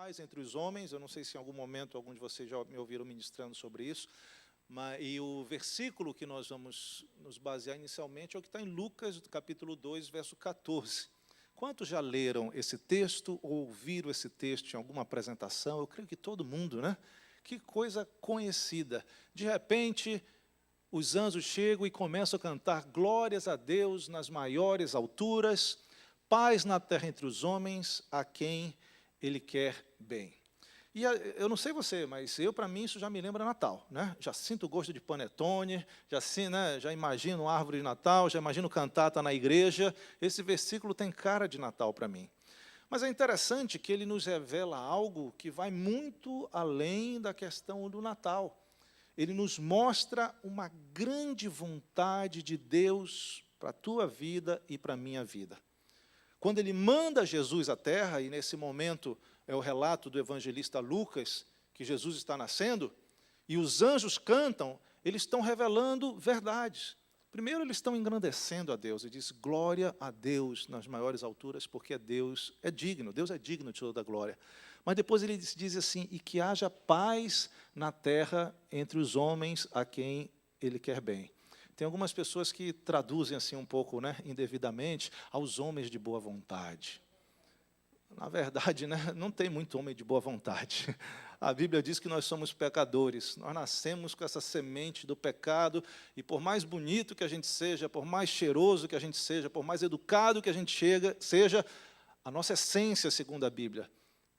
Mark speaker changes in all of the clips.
Speaker 1: paz entre os homens. Eu não sei se em algum momento algum de vocês já me ouviram ministrando sobre isso. E o versículo que nós vamos nos basear inicialmente é o que está em Lucas, capítulo 2, verso 14. Quantos já leram esse texto ou ouviram esse texto em alguma apresentação? Eu creio que todo mundo, né? Que coisa conhecida. De repente, os anjos chegam e começam a cantar glórias a Deus nas maiores alturas, paz na terra entre os homens, a quem Ele quer bem. E eu não sei você, mas para mim, isso já me lembra Natal, né? Já sinto o gosto de panetone, já imagino árvore de Natal, já imagino cantata na igreja. Esse versículo tem cara de Natal para mim. Mas é interessante que ele nos revela algo que vai muito além da questão do Natal. Ele nos mostra uma grande vontade de Deus para a tua vida e para a minha vida. Quando ele manda Jesus à terra, e nesse momento é o relato do evangelista Lucas, que Jesus está nascendo, e os anjos cantam, eles estão revelando verdades. Primeiro, eles estão engrandecendo a Deus, e diz, glória a Deus nas maiores alturas, porque Deus é digno de toda a glória. Mas depois ele diz assim, e que haja paz na terra entre os homens a quem Ele quer bem. Tem algumas pessoas que traduzem assim um pouco, né, indevidamente, aos homens de boa vontade. Na verdade, né, não tem muito homem de boa vontade. A Bíblia diz que nós somos pecadores. Nós nascemos com essa semente do pecado, e por mais bonito que a gente seja, por mais cheiroso que a gente seja, por mais educado que a gente seja, a nossa essência, segundo a Bíblia,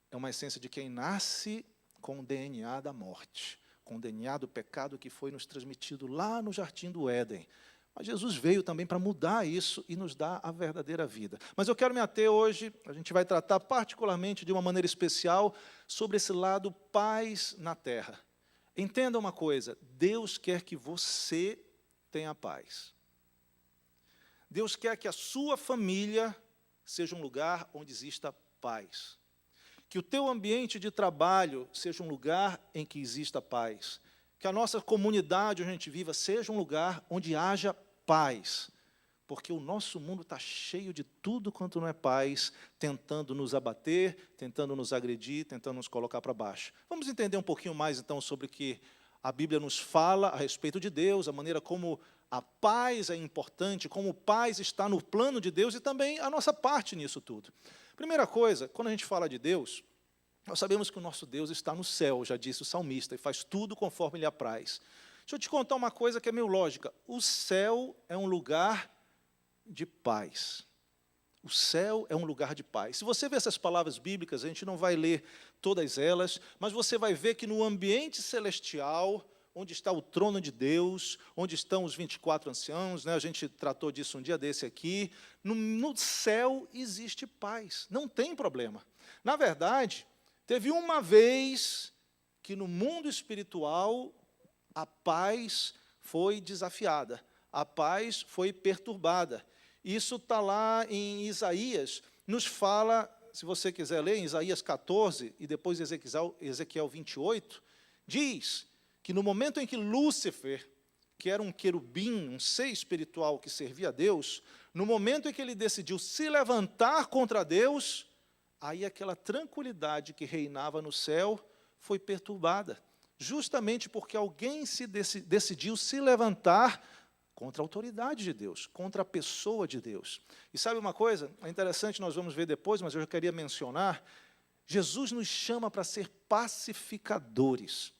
Speaker 1: é uma essência de quem nasce com o DNA da morte, com o DNA do pecado que foi nos transmitido lá no Jardim do Éden. Mas Jesus veio também para mudar isso e nos dar a verdadeira vida. Mas eu quero me ater hoje, a gente vai tratar particularmente de uma maneira especial sobre esse lado paz na terra. Entenda uma coisa, Deus quer que você tenha paz. Deus quer que a sua família seja um lugar onde exista paz. Que o teu ambiente de trabalho seja um lugar em que exista paz. Que a nossa comunidade onde a gente viva seja um lugar onde haja paz. Porque o nosso mundo está cheio de tudo quanto não é paz, tentando nos abater, tentando nos agredir, tentando nos colocar para baixo. Vamos entender um pouquinho mais, então, sobre o que a Bíblia nos fala a respeito de Deus, a maneira como a paz é importante, como paz está no plano de Deus e também a nossa parte nisso tudo. Primeira coisa, quando a gente fala de Deus, nós sabemos que o nosso Deus está no céu, já disse o salmista, e faz tudo conforme Ele apraz. Deixa eu te contar uma coisa que é meio lógica. O céu é um lugar de paz. O céu é um lugar de paz. Se você ver essas palavras bíblicas, a gente não vai ler todas elas, mas você vai ver que no ambiente celestial, onde está o trono de Deus, onde estão os 24 anciãos, né? A gente tratou disso um dia desse aqui, no céu existe paz, não tem problema. Na verdade, teve uma vez que no mundo espiritual a paz foi desafiada, a paz foi perturbada. Isso está lá em Isaías, nos fala, se você quiser ler, em Isaías 14 e depois Ezequiel 28, diz que no momento em que Lúcifer, que era um querubim, um ser espiritual que servia a Deus, no momento em que ele decidiu se levantar contra Deus, aí aquela tranquilidade que reinava no céu foi perturbada, justamente porque alguém decidiu se levantar contra a autoridade de Deus, contra a pessoa de Deus. E sabe uma coisa? É interessante, nós vamos ver depois, mas eu já queria mencionar, Jesus nos chama para ser pacificadores.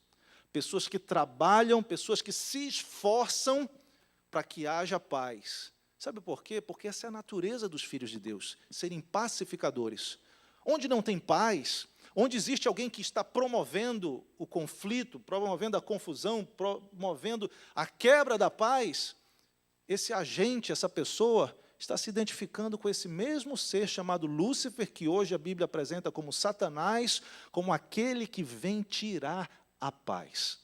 Speaker 1: Pessoas que trabalham, pessoas que se esforçam para que haja paz. Sabe por quê? Porque essa é a natureza dos filhos de Deus, serem pacificadores. Onde não tem paz, onde existe alguém que está promovendo o conflito, promovendo a confusão, promovendo a quebra da paz, esse agente, essa pessoa, está se identificando com esse mesmo ser chamado Lúcifer, que hoje a Bíblia apresenta como Satanás, como aquele que vem tirar a paz.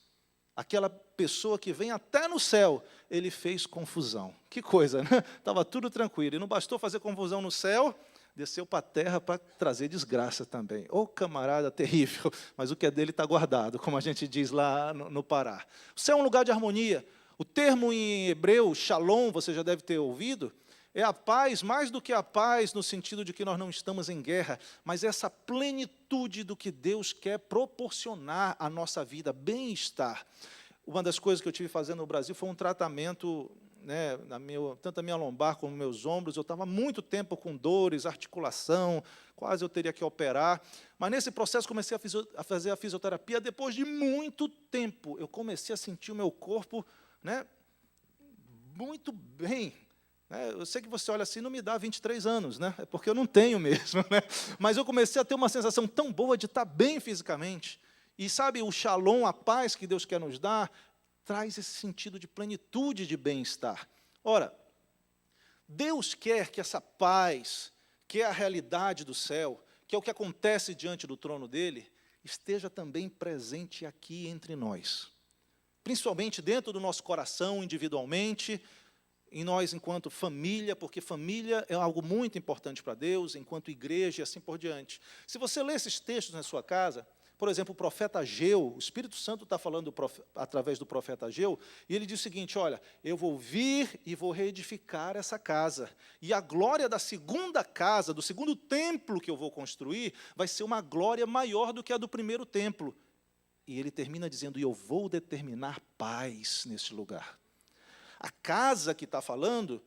Speaker 1: Aquela pessoa que vem até no céu, ele fez confusão. Que coisa, né? Estava tudo tranquilo. E não bastou fazer confusão no céu, desceu para a terra para trazer desgraça também. Ô camarada terrível, mas o que é dele está guardado, como a gente diz lá no Pará. O céu é um lugar de harmonia. O termo em hebreu, shalom, você já deve ter ouvido, É a paz, mais do que a paz no sentido de que nós não estamos em guerra, mas essa plenitude do que Deus quer proporcionar à nossa vida, bem-estar. Uma das coisas que eu tive fazendo no Brasil foi um tratamento, né, tanto a minha lombar como meus ombros. Eu estava muito tempo com dores, articulação, quase eu teria que operar. Mas nesse processo comecei a fazer a fisioterapia. Depois de muito tempo, eu comecei a sentir o meu corpo, né, muito bem. Eu sei que você olha assim, não me dá 23 anos, né? É porque eu não tenho mesmo, né? Mas eu comecei a ter uma sensação tão boa de estar bem fisicamente. E sabe, o shalom, a paz que Deus quer nos dar, traz esse sentido de plenitude, de bem-estar. Ora, Deus quer que essa paz, que é a realidade do céu, que é o que acontece diante do trono dele, esteja também presente aqui entre nós. Principalmente dentro do nosso coração, individualmente, em nós enquanto família, porque família é algo muito importante para Deus, enquanto igreja e assim por diante. Se você ler esses textos na sua casa, por exemplo, o profeta Ageu, o Espírito Santo está falando através do profeta Ageu, e ele diz o seguinte, olha, eu vou vir e vou reedificar essa casa, e a glória da segunda casa, do segundo templo que eu vou construir, vai ser uma glória maior do que a do primeiro templo. E ele termina dizendo, e eu vou determinar paz nesse lugar. A casa que está falando,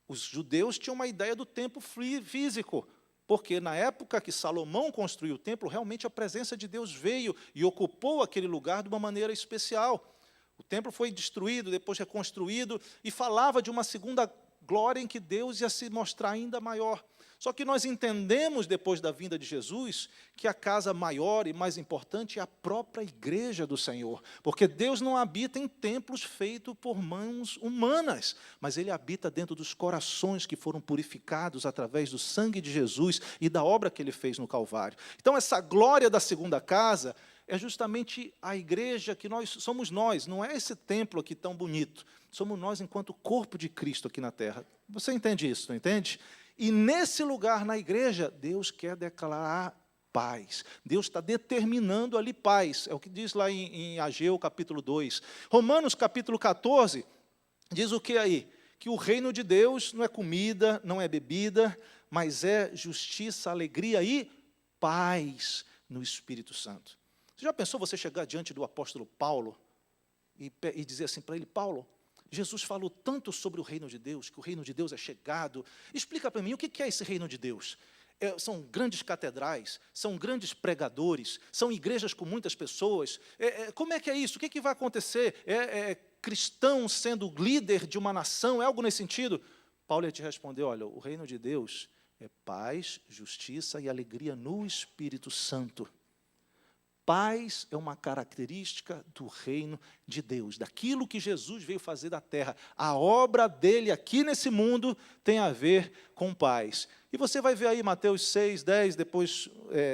Speaker 1: os judeus tinham uma ideia do templo físico, porque na época que Salomão construiu o templo, realmente a presença de Deus veio e ocupou aquele lugar de uma maneira especial. O templo foi destruído, depois reconstruído, e falava de uma segunda glória em que Deus ia se mostrar ainda maior. Só que nós entendemos, depois da vinda de Jesus, que a casa maior e mais importante é a própria igreja do Senhor. Porque Deus não habita em templos feitos por mãos humanas, mas Ele habita dentro dos corações que foram purificados através do sangue de Jesus e da obra que Ele fez no Calvário. Então, essa glória da segunda casa é justamente a igreja que somos nós, não é esse templo aqui tão bonito. Somos nós enquanto corpo de Cristo aqui na terra. Você entende isso, não entende? E nesse lugar, na igreja, Deus quer declarar paz. Deus está determinando ali paz. É o que diz lá em Ageu, capítulo 2. Romanos, capítulo 14, diz o que aí? Que o reino de Deus não é comida, não é bebida, mas é justiça, alegria e paz no Espírito Santo. Você já pensou você chegar diante do apóstolo Paulo e dizer assim para ele, Paulo, Jesus falou tanto sobre o reino de Deus, que o reino de Deus é chegado. Explica para mim, o que é esse reino de Deus? São grandes catedrais, são grandes pregadores, são igrejas com muitas pessoas. Como é que é isso? O que vai acontecer? Cristão sendo líder de uma nação? É algo nesse sentido? Paulo ia te responder, olha, o reino de Deus é paz, justiça e alegria no Espírito Santo. Paz é uma característica do reino de Deus, daquilo que Jesus veio fazer da terra. A obra dele aqui nesse mundo tem a ver com paz. E você vai ver aí Mateus 6, 10, depois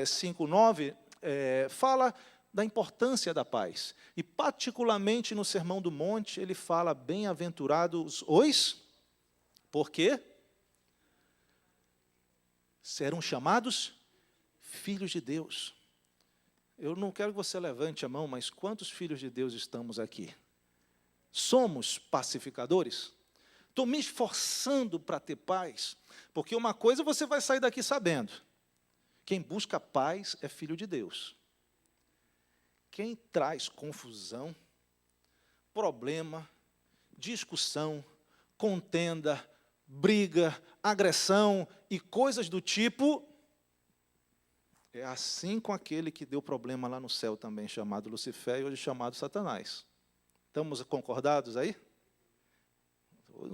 Speaker 1: 5, 9, fala da importância da paz. E particularmente no Sermão do Monte, ele fala, bem-aventurados os, por quê? Serão chamados filhos de Deus. Eu não quero que você levante a mão, mas quantos filhos de Deus estamos aqui? Somos pacificadores? Estou me esforçando para ter paz, porque uma coisa você vai sair daqui sabendo. Quem busca paz é filho de Deus. Quem traz confusão, problema, discussão, contenda, briga, agressão e coisas do tipo, é assim com aquele que deu problema lá no céu também, chamado Lucifer, e hoje chamado Satanás. Estamos concordados aí?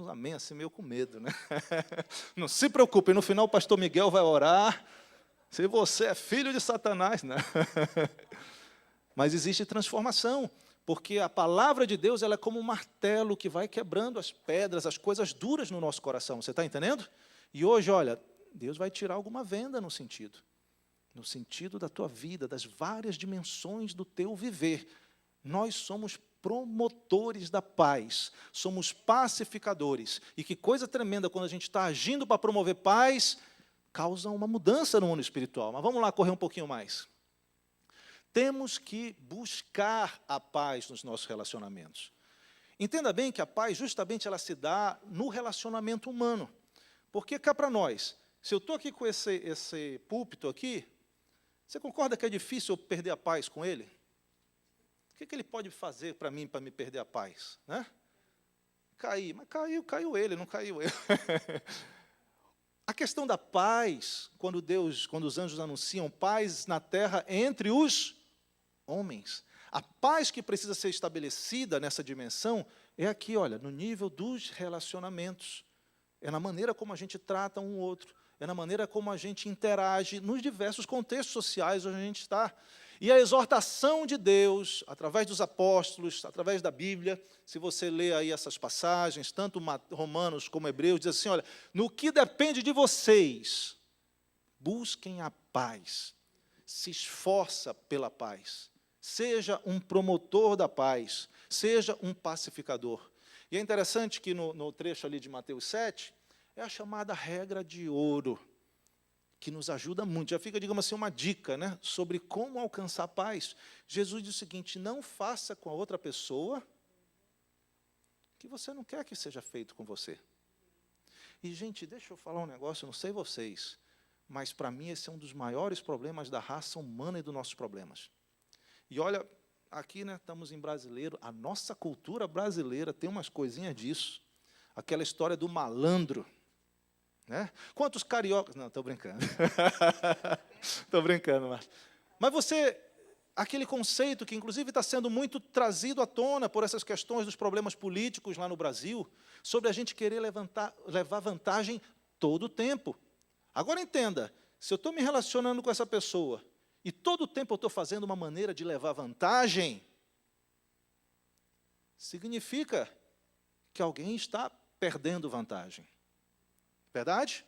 Speaker 1: Amém, assim meio com medo, né? Não se preocupe, no final o pastor Miguel vai orar, se você é filho de Satanás, né? Mas existe transformação, porque a palavra de Deus ela é como um martelo que vai quebrando as pedras, as coisas duras no nosso coração, você está entendendo? E hoje, olha, Deus vai tirar alguma venda no sentido da tua vida, das várias dimensões do teu viver. Nós somos promotores da paz, somos pacificadores. E que coisa tremenda quando a gente está agindo para promover paz, causa uma mudança no mundo espiritual. Mas vamos lá correr um pouquinho mais. Temos que buscar a paz nos nossos relacionamentos. Entenda bem que a paz, justamente, ela se dá no relacionamento humano. Porque cá para nós, se eu estou aqui com esse púlpito aqui, você concorda que é difícil eu perder a paz com ele? O que ele pode fazer para mim, para me perder a paz? Né? Cair, mas caiu ele, não caiu eu. A questão da paz, quando os anjos anunciam paz na terra entre os homens, a paz que precisa ser estabelecida nessa dimensão é aqui, olha, no nível dos relacionamentos. É na maneira como a gente trata um outro, é na maneira como a gente interage nos diversos contextos sociais onde a gente está. E a exortação de Deus, através dos apóstolos, através da Bíblia, se você ler aí essas passagens, tanto Romanos como Hebreus, diz assim, olha, no que depende de vocês, busquem a paz, se esforça pela paz, seja um promotor da paz, seja um pacificador. E é interessante que no trecho ali de Mateus 7, é a chamada regra de ouro, que nos ajuda muito. Já fica, digamos assim, uma dica, né, sobre como alcançar a paz. Jesus diz o seguinte, não faça com a outra pessoa que você não quer que seja feito com você. E, gente, deixa eu falar um negócio, eu não sei vocês, mas, para mim, esse é um dos maiores problemas da raça humana e dos nossos problemas. E, olha, aqui, né, estamos em brasileiro, a nossa cultura brasileira tem umas coisinhas disso. Aquela história do malandro. Né? Quantos cariocas... Não, estou brincando. Estou brincando, mas você... Aquele conceito que, inclusive, está sendo muito trazido à tona por essas questões dos problemas políticos lá no Brasil, sobre a gente querer levar vantagem todo o tempo. Agora, entenda, se eu estou me relacionando com essa pessoa e todo o tempo eu estou fazendo uma maneira de levar vantagem, significa que alguém está perdendo vantagem. Verdade?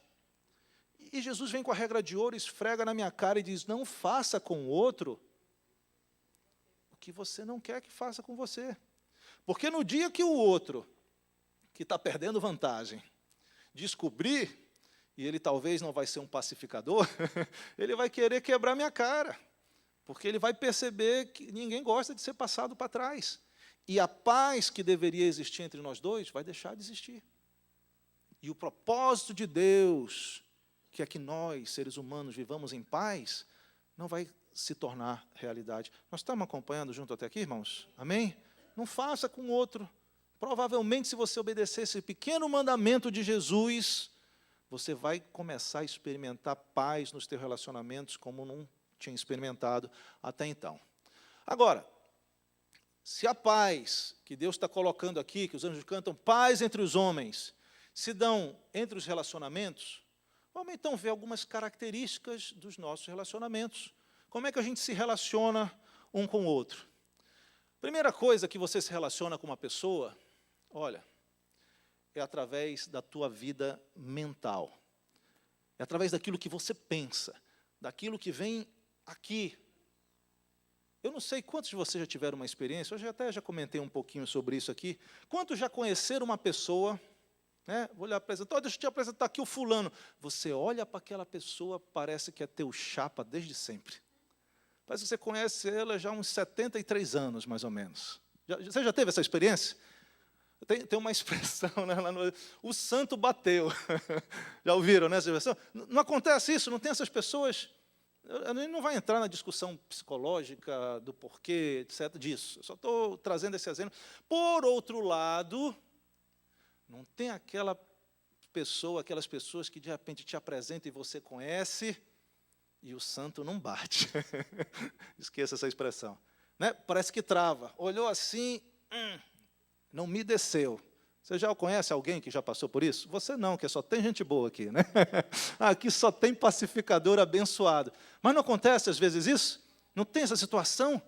Speaker 1: E Jesus vem com a regra de ouro, esfrega na minha cara e diz, não faça com o outro o que você não quer que faça com você. Porque no dia que o outro, que está perdendo vantagem, descobrir, e ele talvez não vai ser um pacificador, ele vai querer quebrar minha cara, porque ele vai perceber que ninguém gosta de ser passado para trás. E a paz que deveria existir entre nós dois vai deixar de existir. E o propósito de Deus, que é que nós, seres humanos, vivamos em paz, não vai se tornar realidade. Nós estamos acompanhando junto até aqui, irmãos? Amém? Não faça com o outro. Provavelmente, se você obedecer esse pequeno mandamento de Jesus, você vai começar a experimentar paz nos teus relacionamentos como não tinha experimentado até então. Agora, se a paz que Deus está colocando aqui, que os anjos cantam, paz entre os homens, se dão entre os relacionamentos, vamos então ver algumas características dos nossos relacionamentos. Como é que a gente se relaciona um com o outro? Primeira coisa que você se relaciona com uma pessoa, olha, é através da tua vida mental. É através daquilo que você pensa, daquilo que vem aqui. Eu não sei quantos de vocês já tiveram uma experiência, eu já comentei um pouquinho sobre isso aqui. Quantos já conheceram uma pessoa, né? Vou lhe apresentar, deixa eu te apresentar aqui o fulano. Você olha para aquela pessoa, parece que é teu chapa desde sempre. Parece que você conhece ela já há uns 73 anos, mais ou menos. Você já teve essa experiência? Tem uma expressão, né, lá no... O santo bateu. Já ouviram, né, essa expressão? Não acontece isso, não tem essas pessoas... A gente não vai entrar na discussão psicológica do porquê, etc., disso. Eu só estou trazendo esse exemplo. Por outro lado, não tem aquelas pessoas que de repente te apresentam e você conhece, e o santo não bate. Esqueça essa expressão. Né? Parece que trava. Olhou assim, não me desceu. Você já conhece alguém que já passou por isso? Você não, que só tem gente boa aqui, né? Aqui só tem pacificador abençoado. Mas não acontece às vezes isso? Não tem essa situação?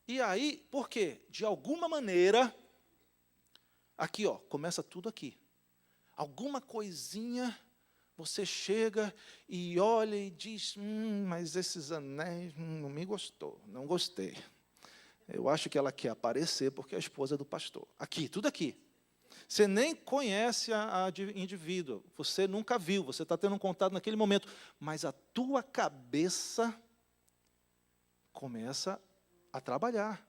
Speaker 1: E aí, por quê? De alguma maneira, aqui, ó, começa tudo aqui. Alguma coisinha, você chega e olha e diz, mas esses anéis não me gostou, não gostei. Eu acho que ela quer aparecer porque é a esposa do pastor. Aqui, tudo aqui. Você nem conhece a indivíduo, você nunca viu, você está tendo um contato naquele momento, mas a tua cabeça começa a trabalhar.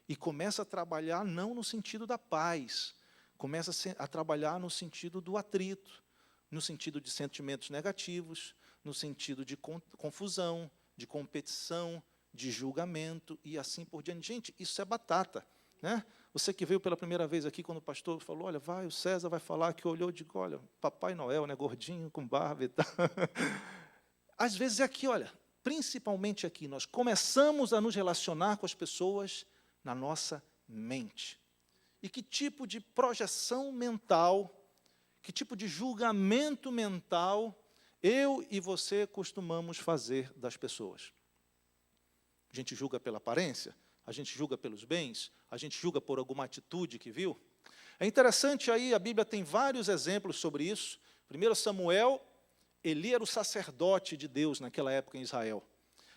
Speaker 1: E começa a trabalhar não no sentido da paz, começa a trabalhar no sentido do atrito, no sentido de sentimentos negativos, no sentido de confusão, de competição, de julgamento e assim por diante. Gente, isso é batata, né? Você que veio pela primeira vez aqui, quando o pastor falou, olha, o César vai falar, que olhou e digo, olha, Papai Noel, né, gordinho, com barba e tal. Às vezes é aqui, olha, principalmente aqui, nós começamos a nos relacionar com as pessoas na nossa mente. E que tipo de projeção mental, que tipo de julgamento mental eu e você costumamos fazer das pessoas? A gente julga pela aparência? A gente julga pelos bens? A gente julga por alguma atitude que viu? É interessante aí, a Bíblia tem vários exemplos sobre isso. 1 Samuel, Eli era o sacerdote de Deus naquela época em Israel.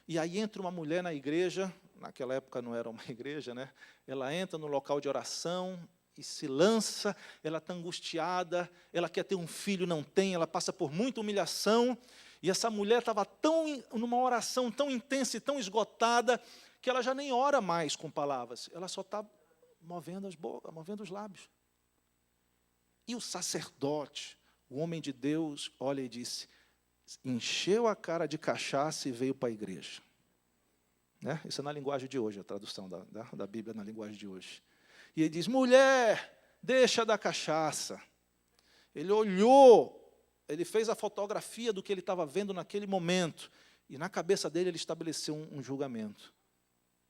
Speaker 1: E aí entra uma mulher na igreja, naquela época não era uma igreja, né? Ela entra no local de oração e se lança, ela está angustiada, ela quer ter um filho, não tem, ela passa por muita humilhação, e essa mulher estava numa oração tão intensa e tão esgotada, que ela já nem ora mais com palavras, ela só está movendo os lábios. E o sacerdote, o homem de Deus, olha e disse, encheu a cara de cachaça e veio para a igreja. Né? Isso é na linguagem de hoje, a tradução da Bíblia na linguagem de hoje. E ele diz, mulher, deixa da cachaça. Ele olhou, ele fez a fotografia do que ele estava vendo naquele momento, e na cabeça dele ele estabeleceu um julgamento.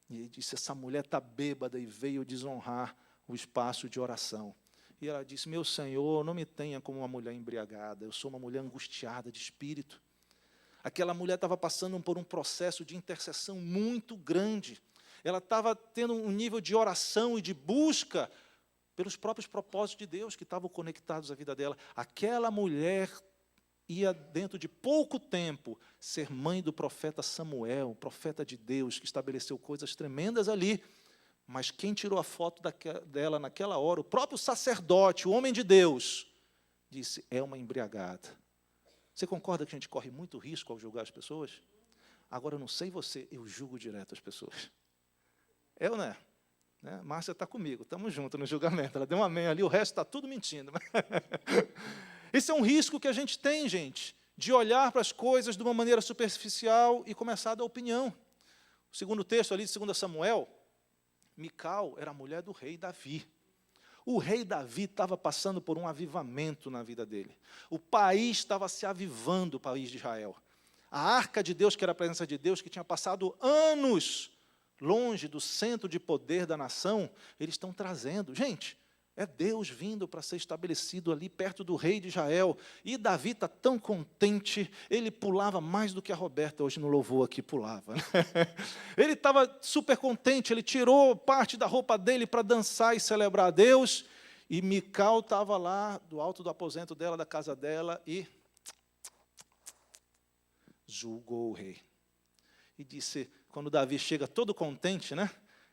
Speaker 1: E ele disse, essa mulher está bêbada e veio desonrar o espaço de oração. E ela disse, meu Senhor, não me tenha como uma mulher embriagada, eu sou uma mulher angustiada de espírito. Aquela mulher estava passando por um processo de intercessão muito grande. Ela estava tendo um nível de oração e de busca pelos próprios propósitos de Deus que estavam conectados à vida dela. Aquela mulher ia, dentro de pouco tempo, ser mãe do profeta Samuel, profeta de Deus, que estabeleceu coisas tremendas ali. Mas quem tirou a foto dela naquela hora, o próprio sacerdote, o homem de Deus, disse, é uma embriagada. Você concorda que a gente corre muito risco ao julgar as pessoas? Agora, eu não sei você, eu julgo direto as pessoas. Eu, né? Márcia está comigo, estamos juntos no julgamento. Ela deu um amém ali, o resto está tudo mentindo. Esse é um risco que a gente tem, gente, de olhar para as coisas de uma maneira superficial e começar a dar opinião. O segundo texto ali de 2 Samuel, Mical era a mulher do rei Davi. O rei Davi estava passando por um avivamento na vida dele. O país estava se avivando, o país de Israel. A arca de Deus, que era a presença de Deus, que tinha passado anos longe do centro de poder da nação, eles estão trazendo. Gente, é Deus vindo para ser estabelecido ali perto do rei de Israel. E Davi está tão contente, ele pulava mais do que a Roberta hoje no louvor aqui pulava. Né? Ele estava super contente, ele tirou parte da roupa dele para dançar e celebrar a Deus. E Mical estava lá do alto do aposento dela, da casa dela, e julgou o rei. E disse, quando Davi chega todo contente, né?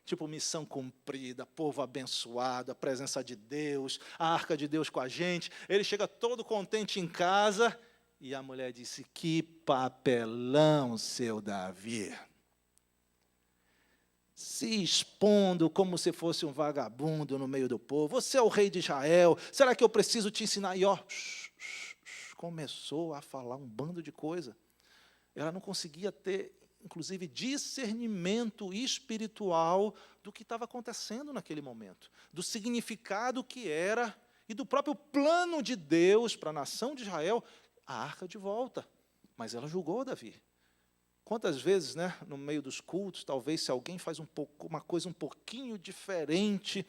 Speaker 1: Tipo, missão cumprida, povo abençoado, a presença de Deus, a arca de Deus com a gente. Ele chega todo contente em casa e a mulher disse, que papelão, seu Davi. Se expondo como se fosse um vagabundo no meio do povo. Você é o rei de Israel, será que eu preciso te ensinar? E ó, começou a falar um bando de coisa. Ela não conseguia ter, inclusive, discernimento espiritual do que estava acontecendo naquele momento, do significado que era e do próprio plano de Deus para a nação de Israel, a arca de volta. Mas ela julgou Davi. Quantas vezes, né, no meio dos cultos, talvez se alguém faz uma coisa um pouquinho diferente,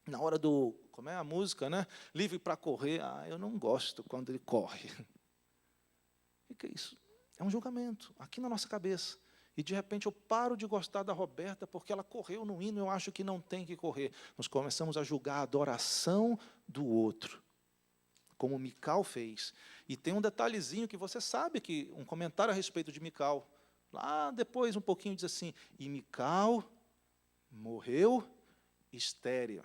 Speaker 1: na hora do, como é a música, né? Livre para correr, eu não gosto quando ele corre. O que é isso? É um julgamento, aqui na nossa cabeça. E, de repente, eu paro de gostar da Roberta porque ela correu no hino, eu acho que não tem que correr. Nós começamos a julgar a adoração do outro, como Mical fez. E tem um detalhezinho que você sabe, que um comentário a respeito de Mical, lá depois, um pouquinho, diz assim, e Mical morreu estéril.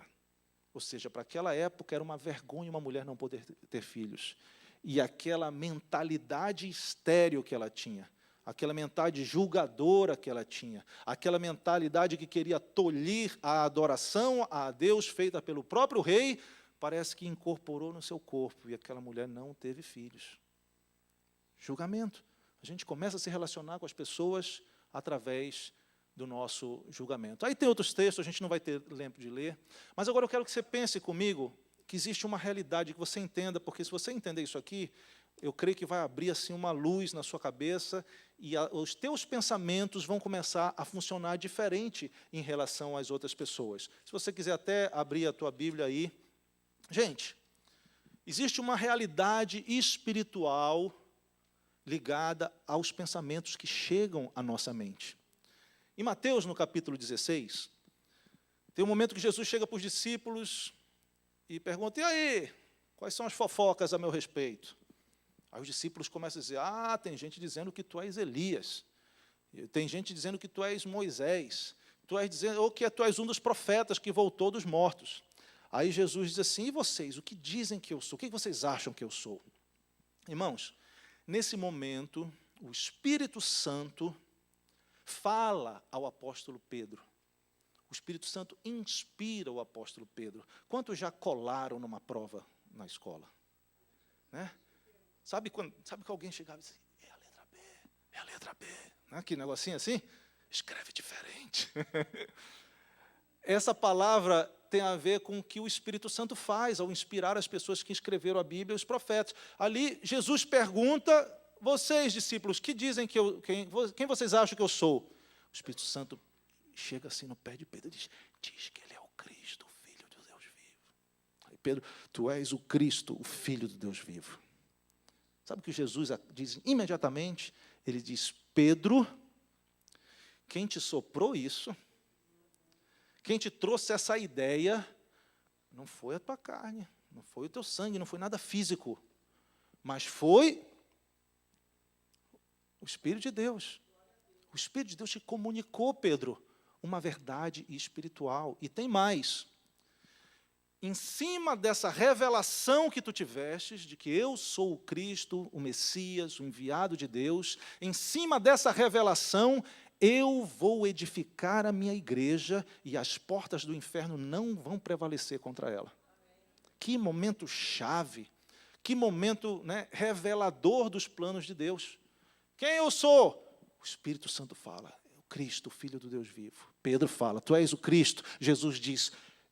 Speaker 1: Ou seja, para aquela época era uma vergonha uma mulher não poder ter filhos. E aquela mentalidade estéril que ela tinha, aquela mentalidade julgadora que ela tinha, aquela mentalidade que queria tolir a adoração a Deus feita pelo próprio rei, parece que incorporou no seu corpo, e aquela mulher não teve filhos. Julgamento. A gente começa a se relacionar com as pessoas através do nosso julgamento. Aí tem outros textos, a gente não vai ter tempo de ler, mas agora eu quero que você pense comigo que existe uma realidade, que você entenda, porque se você entender isso aqui, eu creio que vai abrir assim uma luz na sua cabeça e os teus pensamentos vão começar a funcionar diferente em relação às outras pessoas. Se você quiser até abrir a tua Bíblia aí. Gente, existe uma realidade espiritual ligada aos pensamentos que chegam à nossa mente. Em Mateus, no capítulo 16, tem um momento que Jesus chega para os discípulos e pergunta: e aí, quais são as fofocas a meu respeito? Aí os discípulos começam a dizer: tem gente dizendo que tu és Elias, tem gente dizendo que tu és Moisés, ou que tu és um dos profetas que voltou dos mortos. Aí Jesus diz assim: e vocês, o que dizem que eu sou? O que vocês acham que eu sou? Irmãos, nesse momento, o Espírito Santo fala ao apóstolo Pedro. O Espírito Santo inspira o apóstolo Pedro. Quantos já colaram numa prova na escola? Né? Sabe que alguém chegava e disse: é a letra B, é a letra B. Né? Que negocinho assim? Escreve diferente. Essa palavra tem a ver com o que o Espírito Santo faz ao inspirar as pessoas que escreveram a Bíblia e os profetas. Ali, Jesus pergunta: vocês, discípulos, que dizem que quem vocês acham que eu sou? O Espírito Santo chega assim no pé de Pedro e diz que ele é o Cristo, o Filho do Deus vivo. Aí Pedro: tu és o Cristo, o Filho do Deus vivo. Sabe o que Jesus diz imediatamente? Ele diz: Pedro, quem te soprou isso, quem te trouxe essa ideia, não foi a tua carne, não foi o teu sangue, não foi nada físico, mas foi o Espírito de Deus. O Espírito de Deus te comunicou, Pedro, uma verdade espiritual. E tem mais. Em cima dessa revelação que tu tivestes, de que eu sou o Cristo, o Messias, o enviado de Deus, em cima dessa revelação, eu vou edificar a minha igreja e as portas do inferno não vão prevalecer contra ela. Que momento chave, que momento, né, revelador dos planos de Deus. Quem eu sou? O Espírito Santo fala: o Cristo, o Filho do Deus vivo. Pedro fala: tu és o Cristo. Jesus diz: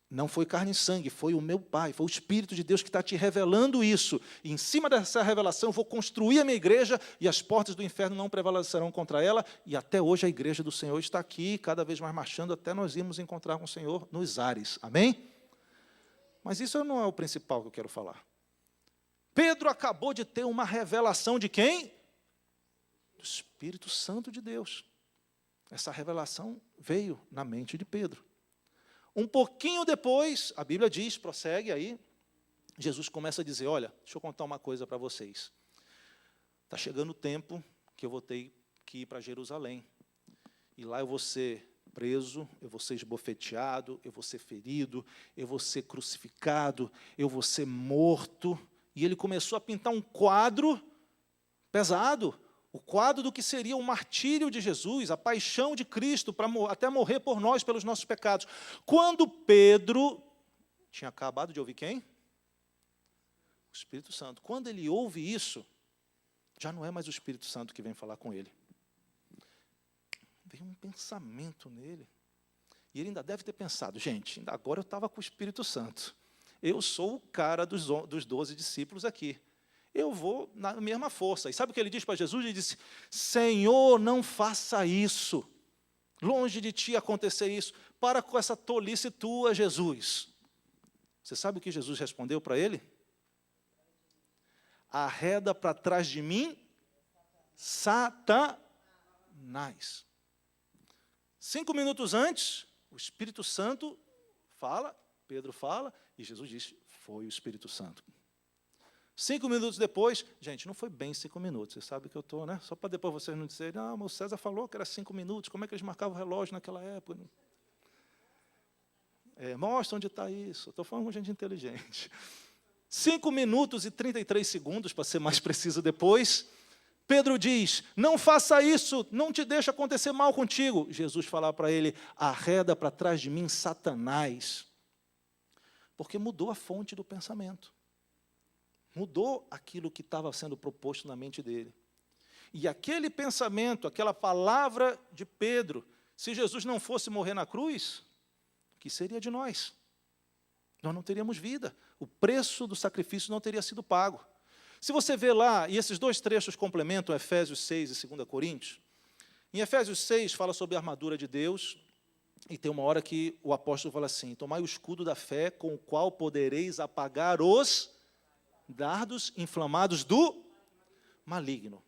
Speaker 1: não foi carne e sangue, foi o meu Pai, foi o Espírito de Deus que está te revelando isso. E em cima dessa revelação eu vou construir a minha igreja e as portas do inferno não prevalecerão contra ela. E até hoje a igreja do Senhor está aqui, cada vez mais marchando, até nós irmos encontrar com o Senhor nos ares. Amém? Mas isso não é o principal que eu quero falar. Pedro acabou de ter uma revelação de quem? Do Espírito Santo de Deus. Essa revelação veio na mente de Pedro. Um pouquinho depois, a Bíblia diz, prossegue aí, Jesus começa a dizer: olha, deixa eu contar uma coisa para vocês. Está chegando o tempo que eu vou ter que ir para Jerusalém. E lá eu vou ser preso, eu vou ser esbofeteado, eu vou ser ferido, eu vou ser crucificado, eu vou ser morto. E ele começou a pintar um quadro pesado, o quadro do que seria o martírio de Jesus, a paixão de Cristo, para até morrer por nós, pelos nossos pecados. Quando Pedro tinha acabado de ouvir quem? O Espírito Santo. Quando ele ouve isso, já não é mais o Espírito Santo que vem falar com ele. Veio um pensamento nele. E ele ainda deve ter pensado: gente, ainda agora eu estava com o Espírito Santo. Eu sou o cara dos 12 discípulos aqui. Eu vou na mesma força. E sabe o que ele diz para Jesus? Ele disse: Senhor, não faça isso. Longe de ti acontecer isso. Para com essa tolice tua, Jesus. Você sabe o que Jesus respondeu para ele? Arreda para trás de mim, Satanás. 5 minutos antes, o Espírito Santo fala, Pedro fala, e Jesus diz: foi o Espírito Santo. 5 minutos depois, gente, não foi bem 5 minutos, você sabe que eu estou, né? Só para depois vocês não dizerem: mas o César falou que era 5 minutos, como é que eles marcavam o relógio naquela época? Mostra onde está isso, estou falando com gente inteligente. 5 minutos e 33 segundos, para ser mais preciso depois, Pedro diz: não faça isso, não te deixe acontecer mal contigo. Jesus fala para ele: arreda para trás de mim, Satanás. Porque mudou a fonte do pensamento. Mudou aquilo que estava sendo proposto na mente dele. E aquele pensamento, aquela palavra de Pedro, se Jesus não fosse morrer na cruz, o que seria de nós? Nós não teríamos vida. O preço do sacrifício não teria sido pago. Se você vê lá, e esses dois trechos complementam Efésios 6 e 2 Coríntios, em Efésios 6 fala sobre a armadura de Deus, e tem uma hora que o apóstolo fala assim: tomai o escudo da fé, com o qual podereis apagar os dardos inflamados do maligno.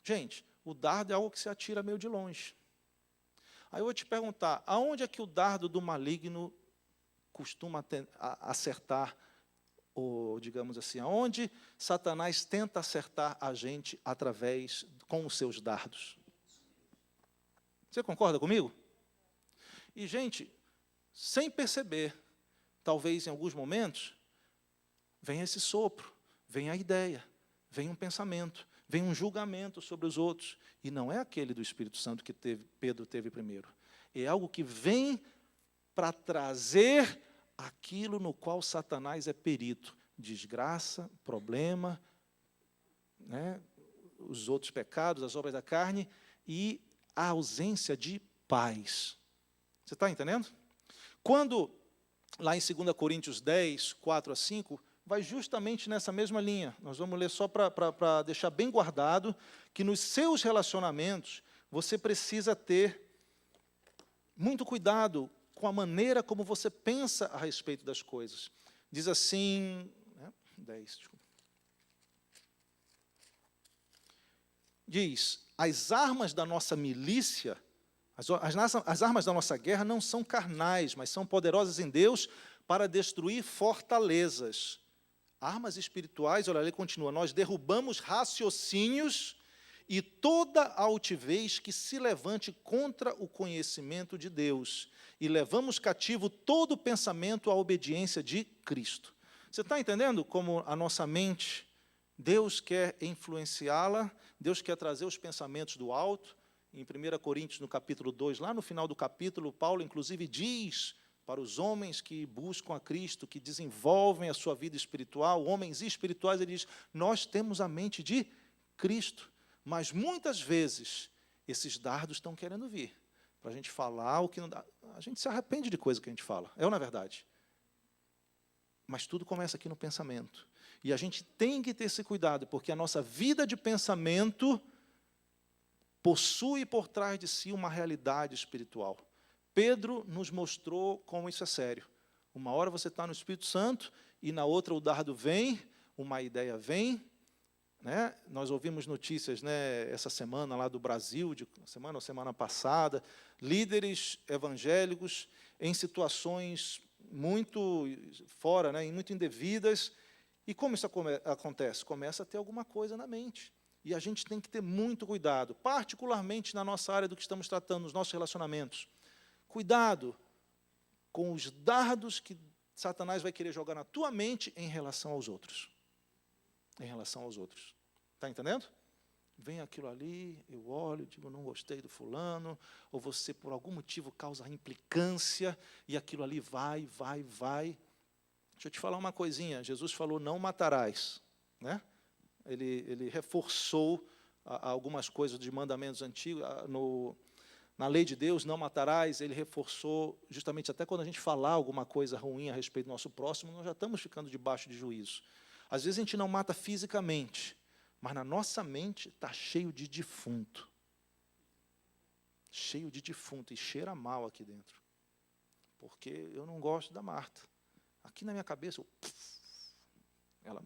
Speaker 1: Gente, o dardo é algo que se atira meio de longe. Aí eu vou te perguntar, aonde é que o dardo do maligno costuma acertar, ou digamos assim, aonde Satanás tenta acertar a gente com os seus dardos? Você concorda comigo? E, gente, sem perceber, talvez em alguns momentos, vem esse sopro, vem a ideia, vem um pensamento, vem um julgamento sobre os outros. E não é aquele do Espírito Santo que Pedro teve primeiro. É algo que vem para trazer aquilo no qual Satanás é perito. Desgraça, problema, né, os outros pecados, as obras da carne e a ausência de paz. Você está entendendo? Quando, lá em 2 Coríntios 10, 4 a 5, vai justamente nessa mesma linha. Nós vamos ler só para deixar bem guardado que nos seus relacionamentos você precisa ter muito cuidado com a maneira como você pensa a respeito das coisas. Diz assim, 10, desculpa. Diz, as armas da nossa milícia, as armas da nossa guerra não são carnais, mas são poderosas em Deus para destruir fortalezas. Armas espirituais, olha, ele continua, nós derrubamos raciocínios e toda altivez que se levante contra o conhecimento de Deus, e levamos cativo todo pensamento à obediência de Cristo. Você está entendendo como a nossa mente, Deus quer influenciá-la, Deus quer trazer os pensamentos do alto? Em 1 Coríntios, no capítulo 2, lá no final do capítulo, Paulo, inclusive, diz para os homens que buscam a Cristo, que desenvolvem a sua vida espiritual, homens espirituais, ele diz, nós temos a mente de Cristo. Mas, muitas vezes, esses dardos estão querendo vir, para a gente falar o que não dá. A gente se arrepende de coisa que a gente fala, é ou não é verdade? Mas tudo começa aqui no pensamento. E a gente tem que ter esse cuidado, porque a nossa vida de pensamento possui por trás de si uma realidade espiritual. Pedro nos mostrou como isso é sério. Uma hora você está no Espírito Santo, e na outra o dardo vem, uma ideia vem. Né? Nós ouvimos notícias, né, essa semana lá do Brasil, semana ou semana passada, líderes evangélicos em situações muito fora, né, muito indevidas. E como isso acontece? Começa a ter alguma coisa na mente. E a gente tem que ter muito cuidado, particularmente na nossa área do que estamos tratando, nos nossos relacionamentos. Cuidado com os dardos que Satanás vai querer jogar na tua mente em relação aos outros. Em relação aos outros. Está entendendo? Vem aquilo ali, eu olho, digo, não gostei do fulano, ou você, por algum motivo, causa implicância, e aquilo ali vai. Deixa eu te falar uma coisinha. Jesus falou, não matarás. Né? Ele reforçou algumas coisas de mandamentos antigos. Na lei de Deus, não matarás, ele reforçou, justamente até quando a gente falar alguma coisa ruim a respeito do nosso próximo, nós já estamos ficando debaixo de juízo. Às vezes a gente não mata fisicamente, mas na nossa mente está cheio de defunto. Cheio de defunto, e cheira mal aqui dentro. Porque eu não gosto da Marta. Aqui na minha cabeça,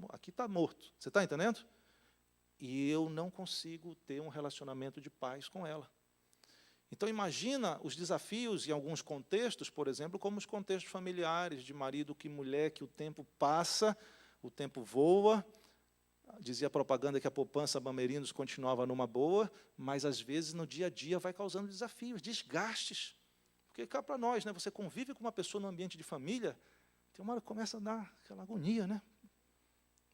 Speaker 1: aqui está morto. Você está entendendo? E eu não consigo ter um relacionamento de paz com ela. Então, imagina os desafios em alguns contextos, por exemplo, como os contextos familiares, de marido e mulher, que o tempo passa, o tempo voa. Dizia a propaganda que a poupança Bamerinos continuava numa boa, mas, às vezes, no dia a dia vai causando desafios, desgastes. Porque cá para nós, né, você convive com uma pessoa no ambiente de família, tem uma hora que começa a dar aquela agonia, né?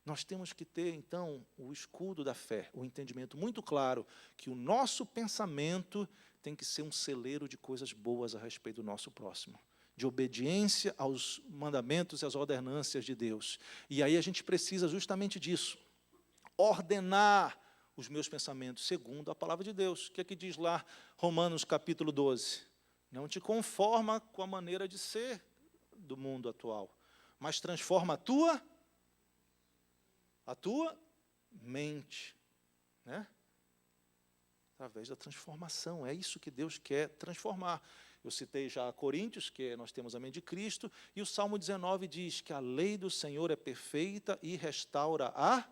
Speaker 1: Nós temos que ter, então, o escudo da fé, o entendimento muito claro que o nosso pensamento tem que ser um celeiro de coisas boas a respeito do nosso próximo, de obediência aos mandamentos e às ordenâncias de Deus. E aí a gente precisa justamente disso, ordenar os meus pensamentos segundo a palavra de Deus. O que é que diz lá Romanos capítulo 12? Não te conforma com a maneira de ser do mundo atual, mas transforma a tua mente, né? Através da transformação, é isso que Deus quer transformar. Eu citei já Coríntios, que nós temos a mente de Cristo, e o Salmo 19 diz que a lei do Senhor é perfeita e restaura a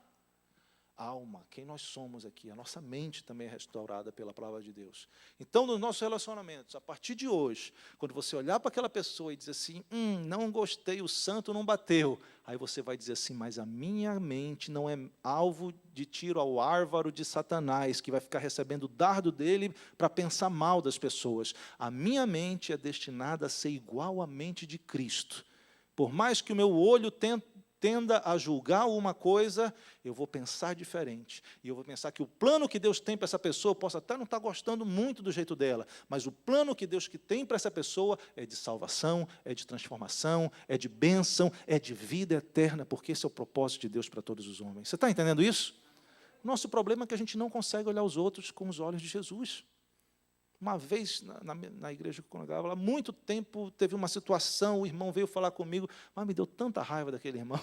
Speaker 1: alma. Quem nós somos aqui? A nossa mente também é restaurada pela palavra de Deus. Então, nos nossos relacionamentos, a partir de hoje, quando você olhar para aquela pessoa e dizer assim, não gostei, o santo não bateu, aí você vai dizer assim, mas a minha mente não é alvo de tiro ao árvaro de Satanás, que vai ficar recebendo o dardo dele para pensar mal das pessoas. A minha mente é destinada a ser igual à mente de Cristo. Por mais que o meu olho tenda a julgar uma coisa, eu vou pensar diferente. E eu vou pensar que o plano que Deus tem para essa pessoa, eu posso até não estar gostando muito do jeito dela, mas o plano que Deus tem para essa pessoa é de salvação, é de transformação, é de bênção, é de vida eterna, porque esse é o propósito de Deus para todos os homens. Você está entendendo isso? Nosso problema é que a gente não consegue olhar os outros com os olhos de Jesus. Uma vez, na igreja que eu congregava, há muito tempo, teve uma situação, o irmão veio falar comigo, mas me deu tanta raiva daquele irmão.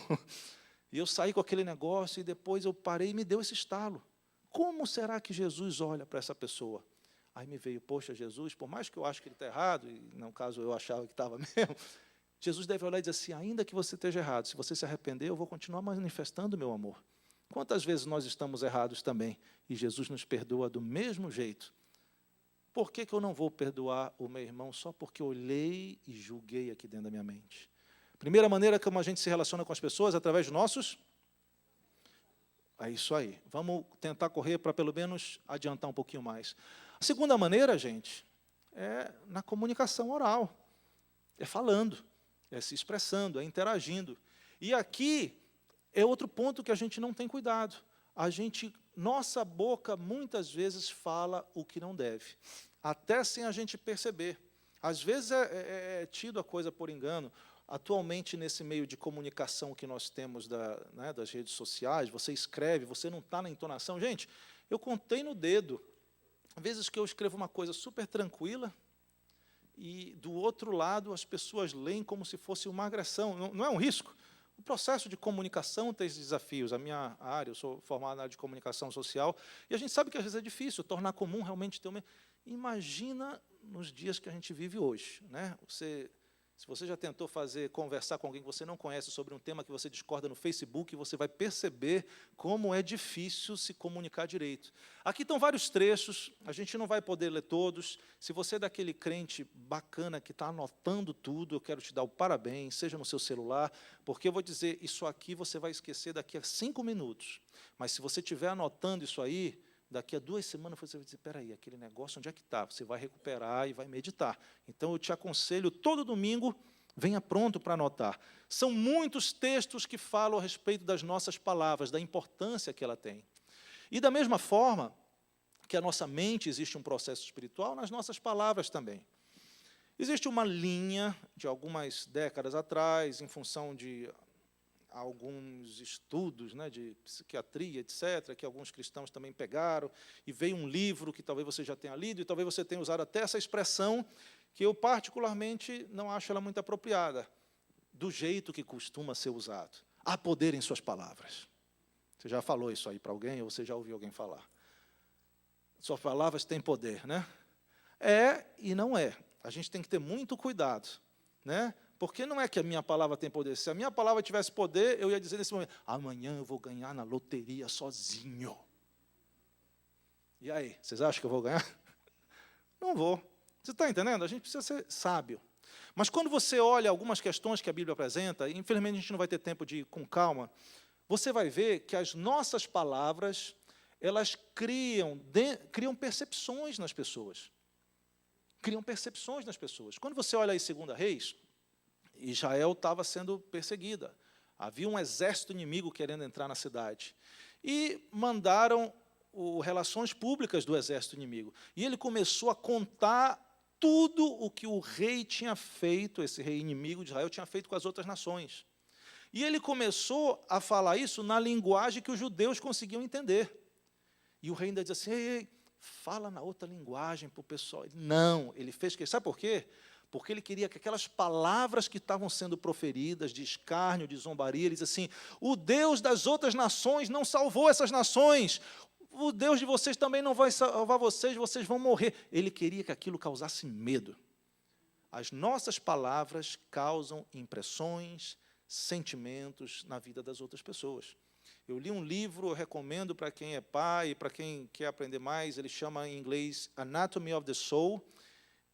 Speaker 1: E eu saí com aquele negócio, e depois eu parei e me deu esse estalo. Como será que Jesus olha para essa pessoa? Aí me veio, poxa, Jesus, por mais que eu acho que ele está errado, e no caso eu achava que estava mesmo, Jesus deve olhar e dizer assim, ainda que você esteja errado, se você se arrepender, eu vou continuar manifestando o meu amor. Quantas vezes nós estamos errados também, e Jesus nos perdoa do mesmo jeito? Por que eu não vou perdoar o meu irmão só porque olhei e julguei aqui dentro da minha mente? Primeira maneira como a gente se relaciona com as pessoas, através de nossos... É isso aí. Vamos tentar correr para pelo menos adiantar um pouquinho mais. A segunda maneira, gente, é na comunicação oral. É falando, é se expressando, é interagindo. E aqui é outro ponto que a gente não tem cuidado. Nossa boca muitas vezes fala o que não deve, até sem a gente perceber. Às vezes é tido a coisa por engano. Atualmente, nesse meio de comunicação que nós temos das redes sociais, você escreve, você não está na entonação. Gente, eu contei no dedo, vezes que eu escrevo uma coisa super tranquila, e do outro lado as pessoas leem como se fosse uma agressão. Não é um risco? O processo de comunicação tem esses desafios. A minha área, eu sou formado na área de comunicação social, e a gente sabe que às vezes é difícil tornar comum realmente ter uma... Imagina nos dias que a gente vive hoje, né? Se você já tentou conversar com alguém que você não conhece sobre um tema que você discorda no Facebook, você vai perceber como é difícil se comunicar direito. Aqui estão vários trechos, a gente não vai poder ler todos. Se você é daquele crente bacana que está anotando tudo, eu quero te dar o parabéns, seja no seu celular, porque eu vou dizer, isso aqui você vai esquecer daqui a 5 minutos. Mas se você estiver anotando isso aí, daqui a 2 semanas você vai dizer, espera aí, aquele negócio, onde é que está? Você vai recuperar e vai meditar. Então, eu te aconselho, todo domingo, venha pronto para anotar. São muitos textos que falam a respeito das nossas palavras, da importância que ela tem. E da mesma forma que a nossa mente existe um processo espiritual, nas nossas palavras também. Existe uma linha de algumas décadas atrás, em função de alguns estudos, né, de psiquiatria, etc., que alguns cristãos também pegaram, e veio um livro que talvez você já tenha lido, e talvez você tenha usado até essa expressão, que eu particularmente não acho ela muito apropriada, do jeito que costuma ser usado. Há poder em suas palavras. Você já falou isso aí para alguém, ou você já ouviu alguém falar? Suas palavras têm poder, né? É e não é. A gente tem que ter muito cuidado, né? Porque não é que a minha palavra tem poder. Se a minha palavra tivesse poder, eu ia dizer nesse momento, amanhã eu vou ganhar na loteria sozinho. E aí, vocês acham que eu vou ganhar? Não vou. Você está entendendo? A gente precisa ser sábio. Mas quando você olha algumas questões que a Bíblia apresenta, e infelizmente a gente não vai ter tempo de ir com calma, você vai ver que as nossas palavras, elas criam percepções nas pessoas. Criam percepções nas pessoas. Quando você olha aí 2 Reis, Israel estava sendo perseguida. Havia um exército inimigo querendo entrar na cidade. E mandaram relações públicas do exército inimigo. E ele começou a contar tudo o que o rei tinha feito, esse rei inimigo de Israel, tinha feito com as outras nações. E ele começou a falar isso na linguagem que os judeus conseguiam entender. E o rei ainda dizia assim, ei, fala na outra linguagem para o pessoal. Não, ele fez que, sabe por quê? Porque ele queria que aquelas palavras que estavam sendo proferidas, de escárnio, de zombaria, ele diz assim, o Deus das outras nações não salvou essas nações, o Deus de vocês também não vai salvar vocês, vocês vão morrer. Ele queria que aquilo causasse medo. As nossas palavras causam impressões, sentimentos na vida das outras pessoas. Eu li um livro, eu recomendo para quem é pai, para quem quer aprender mais, ele chama em inglês Anatomy of the Soul.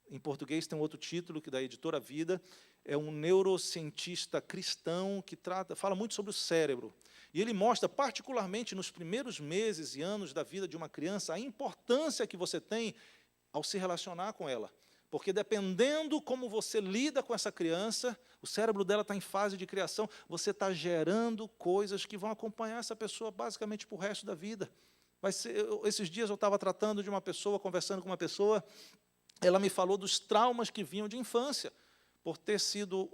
Speaker 1: Em português tem um outro título, que é da editora Vida, é um neurocientista cristão que fala muito sobre o cérebro. E ele mostra, particularmente nos primeiros meses e anos da vida de uma criança, a importância que você tem ao se relacionar com ela. Porque dependendo como você lida com essa criança, o cérebro dela está em fase de criação, você está gerando coisas que vão acompanhar essa pessoa basicamente para o resto da vida. Esses dias eu estava tratando de uma pessoa, conversando com uma pessoa, ela me falou dos traumas que vinham de infância, por ter sido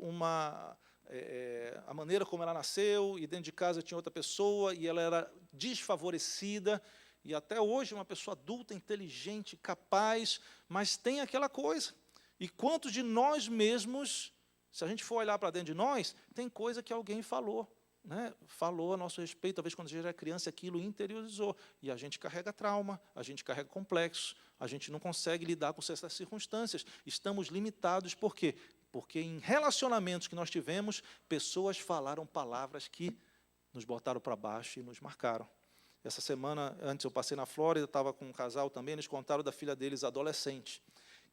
Speaker 1: a maneira como ela nasceu, e dentro de casa tinha outra pessoa, e ela era desfavorecida, e até hoje uma pessoa adulta, inteligente, capaz, mas tem aquela coisa. E quantos de nós mesmos, se a gente for olhar para dentro de nós, tem coisa que alguém falou, né? Falou a nosso respeito, talvez quando a gente era criança, aquilo interiorizou, e a gente carrega trauma, a gente carrega complexo, a gente não consegue lidar com certas circunstâncias, estamos limitados, por quê? Porque em relacionamentos que nós tivemos, pessoas falaram palavras que nos botaram para baixo e nos marcaram. Essa semana, antes eu passei na Flórida, estava com um casal também, eles contaram da filha deles, adolescente,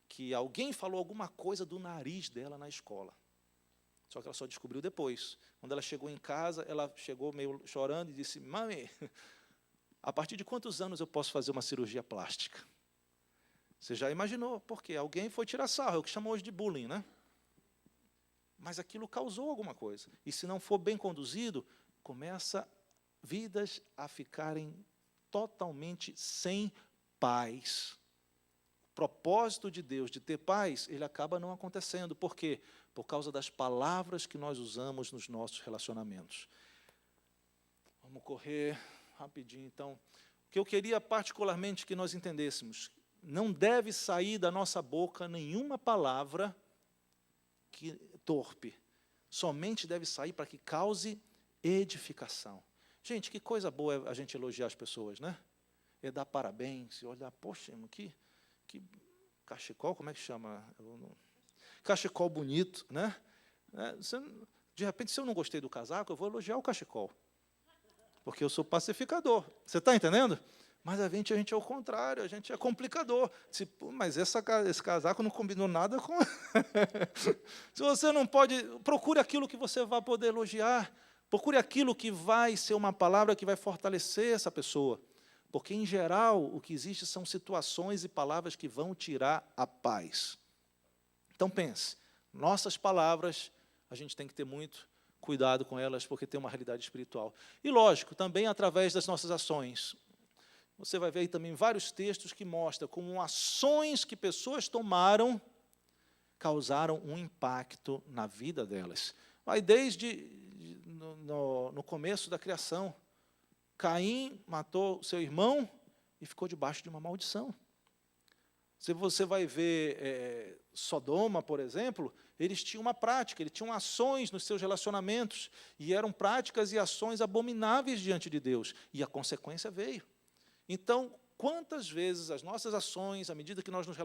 Speaker 1: que alguém falou alguma coisa do nariz dela na escola. Só que ela só descobriu depois. Quando ela chegou em casa, ela chegou meio chorando e disse, mãe, a partir de quantos anos eu posso fazer uma cirurgia plástica? Você já imaginou, porque alguém foi tirar sarro, é o que chamam hoje de bullying, né? Mas aquilo causou alguma coisa. E se não for bem conduzido, começa vidas a ficarem totalmente sem paz. O propósito de Deus de ter paz, ele acaba não acontecendo. Por quê? Por causa das palavras que nós usamos nos nossos relacionamentos. Vamos correr rapidinho, então. O que eu queria particularmente que nós entendêssemos, não deve sair da nossa boca nenhuma palavra torpe. Somente deve sair para que cause edificação. Gente, que coisa boa é a gente elogiar as pessoas, né? É dar parabéns, olhar, poxa, que cachecol, como é que chama? Cachecol bonito, né? De repente, se eu não gostei do casaco, eu vou elogiar o cachecol. Porque eu sou pacificador. Você está entendendo? Mas a gente é o contrário, a gente é complicador. Mas esse casaco não combinou nada com... Se você não pode, procure aquilo que você vai poder elogiar. Procure aquilo que vai ser uma palavra que vai fortalecer essa pessoa. Porque, em geral, o que existe são situações e palavras que vão tirar a paz. Então, pense, nossas palavras, a gente tem que ter muito cuidado com elas, porque tem uma realidade espiritual. E, lógico, também através das nossas ações. Você vai ver aí também vários textos que mostram como ações que pessoas tomaram causaram um impacto na vida delas. Vai desde no começo da criação. Caim matou seu irmão e ficou debaixo de uma maldição. Se você vai ver Sodoma, por exemplo, eles tinham uma prática, eles tinham ações nos seus relacionamentos, e eram práticas e ações abomináveis diante de Deus, e a consequência veio. Então, quantas vezes as nossas ações, à medida que nós nos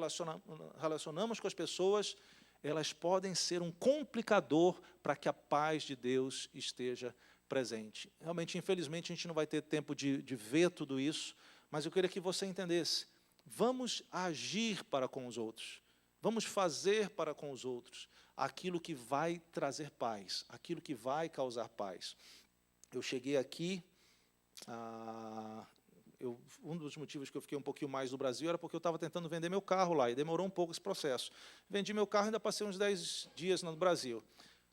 Speaker 1: relacionamos com as pessoas, elas podem ser um complicador para que a paz de Deus esteja presente. Realmente, infelizmente, a gente não vai ter tempo de ver tudo isso, mas eu queria que você entendesse. Vamos agir para com os outros. Vamos fazer para com os outros aquilo que vai trazer paz, aquilo que vai causar paz. Eu cheguei aqui... um dos motivos que eu fiquei um pouquinho mais no Brasil era porque eu estava tentando vender meu carro lá, e demorou um pouco esse processo. Vendi meu carro e ainda passei uns 10 dias no Brasil.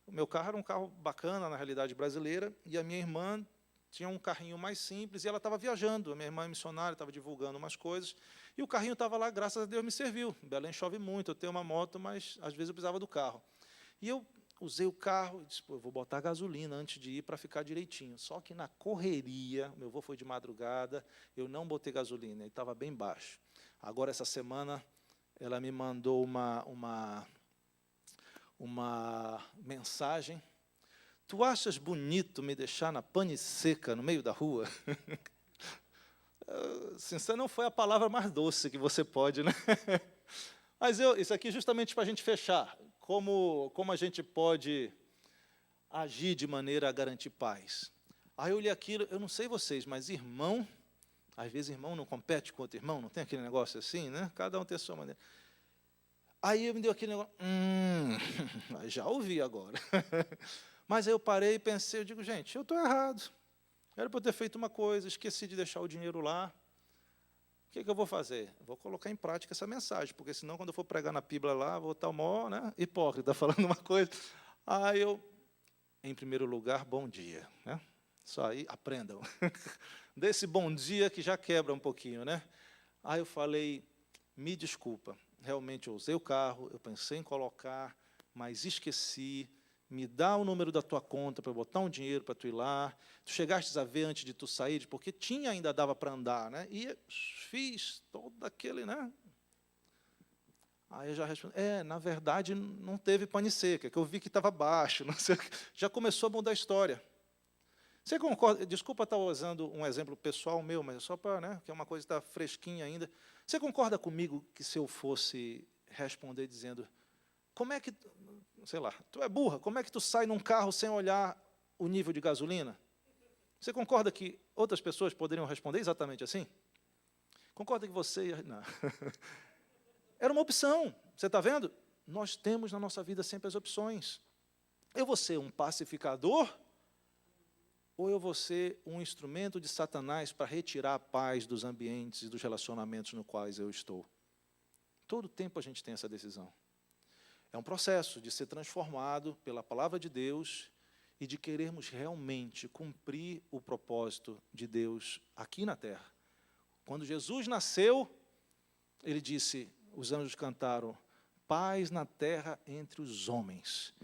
Speaker 1: O meu carro era um carro bacana, na realidade brasileira, e a minha irmã tinha um carrinho mais simples, e ela estava viajando. A minha irmã é missionária, estava divulgando umas coisas, E o carrinho estava lá, graças a Deus me serviu. Em Belém chove muito, eu tenho uma moto, mas às vezes eu precisava do carro. E eu usei o carro e disse, pô, eu vou botar gasolina antes de ir para ficar direitinho. Só que na correria, meu avô foi de madrugada, eu não botei gasolina, ele estava bem baixo. Agora, essa semana, ela me mandou uma mensagem. Tu achas bonito me deixar na pane seca, no meio da rua? Sincero, não foi a palavra mais doce que você pode, né? Mas isso aqui justamente para a gente fechar. Como a gente pode agir de maneira a garantir paz. Aí eu li aquilo, eu não sei vocês, mas irmão, às vezes irmão não compete com outro irmão, não tem aquele negócio assim, né? Cada um tem a sua maneira. Aí eu me deu aquele negócio, já ouvi agora. Mas aí eu parei e pensei, eu digo, gente, eu estou errado. Era para eu ter feito uma coisa, esqueci de deixar o dinheiro lá. O que eu vou fazer? Vou colocar em prática essa mensagem, porque senão, quando eu for pregar na Bíblia lá, vou estar o maior, né, hipócrita, falando uma coisa. Aí eu, em primeiro lugar, bom dia. Né? Só aí, aprendam. Desse bom dia que já quebra um pouquinho. Né? Aí eu falei, me desculpa, realmente eu usei o carro, eu pensei em colocar, mas esqueci. Me dá o número da tua conta para eu botar um dinheiro para tu ir lá. Tu chegaste a ver antes de tu sair, porque ainda dava para andar, né? E fiz todo aquele, né? Aí eu já respondi, na verdade, não teve pane seca, que eu vi que estava baixo, não sei, já começou a mudar a história. Você concorda? Desculpa estar usando um exemplo pessoal meu, mas é só para, né, que é uma coisa que está fresquinha ainda. Você concorda comigo que se eu fosse responder dizendo, como é que, sei lá, tu é burra, como é que tu sai num carro sem olhar o nível de gasolina? Você concorda que outras pessoas poderiam responder exatamente assim? Concorda que você... Não. Era uma opção, você está vendo? Nós temos na nossa vida sempre as opções. Eu vou ser um pacificador ou eu vou ser um instrumento de Satanás para retirar a paz dos ambientes e dos relacionamentos nos quais eu estou? Todo tempo a gente tem essa decisão. É um processo de ser transformado pela palavra de Deus e de querermos realmente cumprir o propósito de Deus aqui na terra. Quando Jesus nasceu, ele disse, os anjos cantaram, paz na terra entre os homens.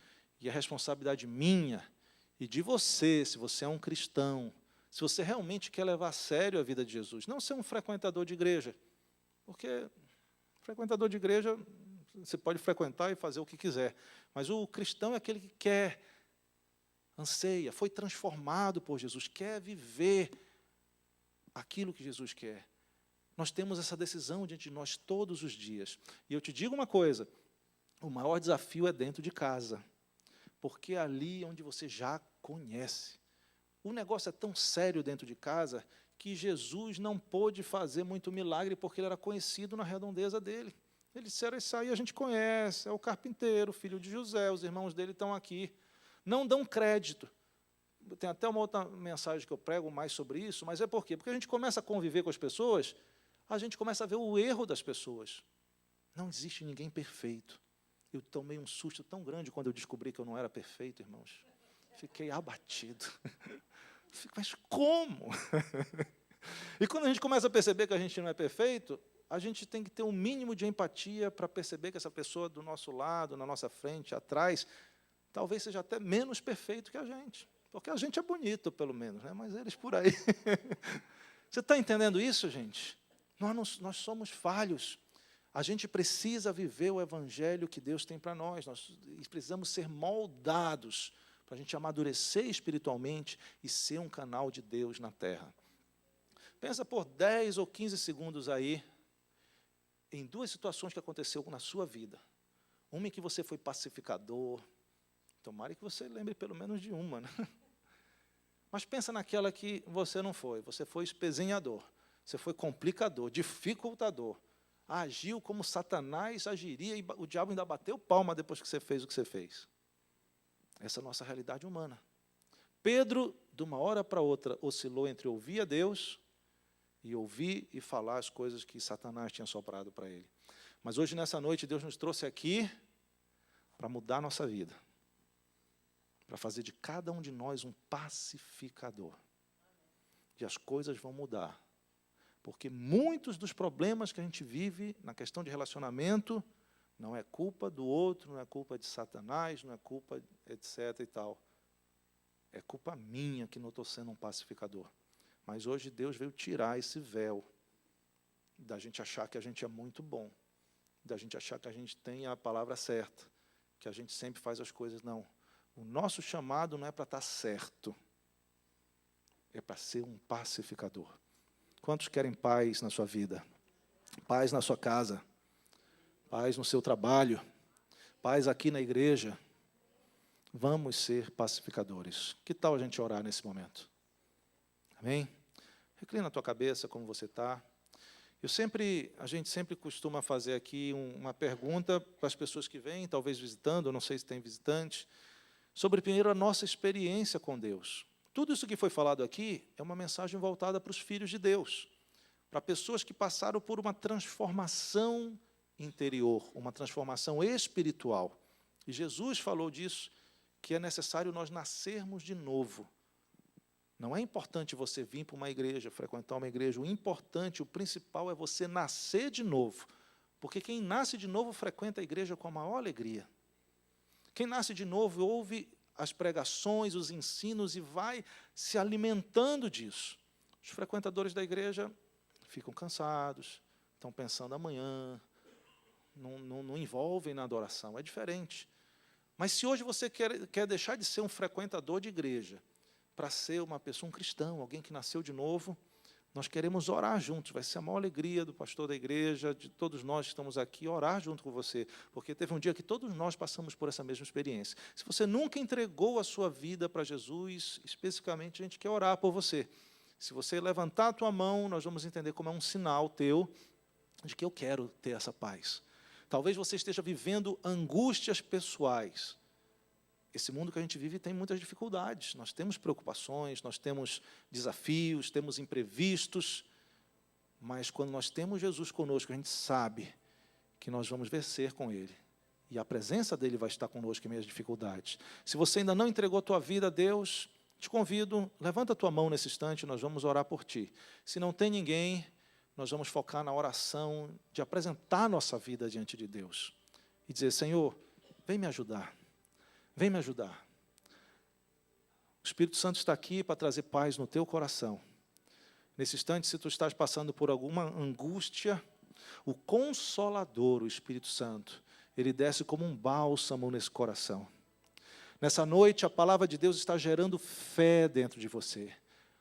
Speaker 1: E a responsabilidade minha e de você, se você é um cristão, se você realmente quer levar a sério a vida de Jesus, não ser um frequentador de igreja, porque frequentador de igreja... Você pode frequentar e fazer o que quiser. Mas o cristão é aquele que quer, anseia, foi transformado por Jesus, quer viver aquilo que Jesus quer. Nós temos essa decisão diante de nós todos os dias. E eu te digo uma coisa, o maior desafio é dentro de casa. Porque é ali onde você já conhece. O negócio é tão sério dentro de casa que Jesus não pôde fazer muito milagre porque ele era conhecido na redondeza dele. Eles disseram, isso aí a gente conhece, é o carpinteiro, filho de José, os irmãos dele estão aqui. Não dão crédito. Tem até uma outra mensagem que eu prego mais sobre isso, mas é por quê? Porque a gente começa a conviver com as pessoas, a gente começa a ver o erro das pessoas. Não existe ninguém perfeito. Eu tomei um susto tão grande quando eu descobri que eu não era perfeito, irmãos. Fiquei abatido. Mas como? E quando a gente começa a perceber que a gente não é perfeito, a gente tem que ter um mínimo de empatia para perceber que essa pessoa do nosso lado, na nossa frente, atrás, talvez seja até menos perfeito que a gente. Porque a gente é bonito, pelo menos, né? Mas eles por aí. Você está entendendo isso, gente? Nós somos falhos. A gente precisa viver o evangelho que Deus tem para nós. Nós precisamos ser moldados para a gente amadurecer espiritualmente e ser um canal de Deus na terra. Pensa por 10 ou 15 segundos aí em duas situações que aconteceu na sua vida. Uma em que você foi pacificador. Tomara que você lembre pelo menos de uma, né? Mas pensa naquela que você não foi. Você foi espezinhador. Você foi complicador, dificultador. Agiu como Satanás agiria e o diabo ainda bateu palma depois que você fez o que você fez. Essa é a nossa realidade humana. Pedro, de uma hora para outra, oscilou entre ouvir a Deus e ouvir e falar as coisas que Satanás tinha soprado para ele. Mas hoje, nessa noite, Deus nos trouxe aqui para mudar a nossa vida. Para fazer de cada um de nós um pacificador. E as coisas vão mudar. Porque muitos dos problemas que a gente vive na questão de relacionamento não é culpa do outro, não é culpa de Satanás, não é culpa, etc. e tal. É culpa minha que não estou sendo um pacificador. Mas hoje Deus veio tirar esse véu da gente achar que a gente é muito bom, da gente achar que a gente tem a palavra certa, que a gente sempre faz as coisas. Não. O nosso chamado não é para estar certo, é para ser um pacificador. Quantos querem paz na sua vida? Paz na sua casa, paz no seu trabalho, paz aqui na igreja. Vamos ser pacificadores. Que tal a gente orar nesse momento? Amém? Reclina a tua cabeça como você está. A gente sempre costuma fazer aqui uma pergunta para as pessoas que vêm, talvez visitando, eu não sei se tem visitante, sobre primeiro a nossa experiência com Deus. Tudo isso que foi falado aqui é uma mensagem voltada para os filhos de Deus, para pessoas que passaram por uma transformação interior, uma transformação espiritual. E Jesus falou disso, que é necessário nós nascermos de novo. Não é importante você vir para uma igreja, frequentar uma igreja. O importante, o principal é você nascer de novo. Porque quem nasce de novo frequenta a igreja com a maior alegria. Quem nasce de novo ouve as pregações, os ensinos e vai se alimentando disso. Os frequentadores da igreja ficam cansados, estão pensando amanhã, não envolvem na adoração, é diferente. Mas se hoje você quer deixar de ser um frequentador de igreja para ser uma pessoa, um cristão, alguém que nasceu de novo, nós queremos orar juntos. Vai ser a maior alegria do pastor da igreja, de todos nós que estamos aqui, orar junto com você. Porque teve um dia que todos nós passamos por essa mesma experiência. Se você nunca entregou a sua vida para Jesus, especificamente, a gente quer orar por você. Se você levantar a tua mão, nós vamos entender como é um sinal teu de que eu quero ter essa paz. Talvez você esteja vivendo angústias pessoais. Esse mundo que a gente vive tem muitas dificuldades. Nós temos preocupações, nós temos desafios, temos imprevistos. Mas quando nós temos Jesus conosco, a gente sabe que nós vamos vencer com Ele. E a presença dEle vai estar conosco em meio às dificuldades. Se você ainda não entregou a tua vida a Deus, te convido, levanta a tua mão nesse instante, nós vamos orar por ti. Se não tem ninguém, nós vamos focar na oração de apresentar nossa vida diante de Deus. E dizer, Senhor, vem me ajudar. Vem me ajudar. O Espírito Santo está aqui para trazer paz no teu coração. Nesse instante, se tu estás passando por alguma angústia, o Consolador, o Espírito Santo, ele desce como um bálsamo nesse coração. Nessa noite, a palavra de Deus está gerando fé dentro de você.